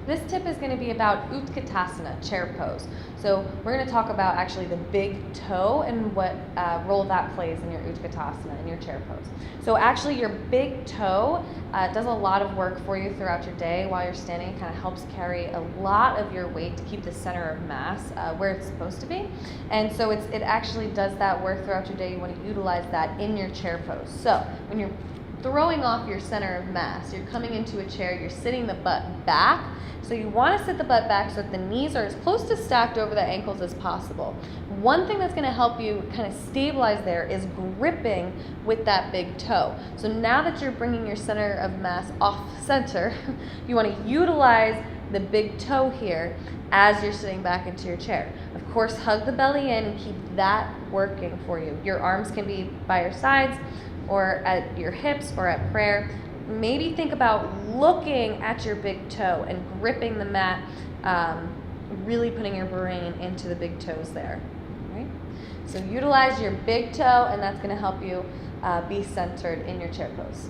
This tip is going to be about Utkatasana, chair pose. So we're going to talk about actually the big toe and what role that plays in your Utkatasana, in your chair pose. So actually your big toe does a lot of work for you throughout your day while you're standing. It kind of helps carry a lot of your weight to keep the center of mass where it's supposed to be. And so it actually does that work throughout your day. You want to utilize that in your chair pose. So when you're throwing off your center of mass, you're coming into a chair, you're sitting the butt back. So you want to sit the butt back so that the knees are as close to stacked over the ankles as possible. One thing that's going to help you kind of stabilize there is gripping with that big toe. So now that you're bringing your center of mass off center, you want to utilize the big toe here as you're sitting back into your chair. Of course, hug the belly in and keep that working for you. Your arms can be by your sides or at your hips or at prayer. Maybe think about looking at your big toe and gripping the mat, really putting your brain into the big toes there. Right? So utilize your big toe, and that's going to help you be centered in your chair pose.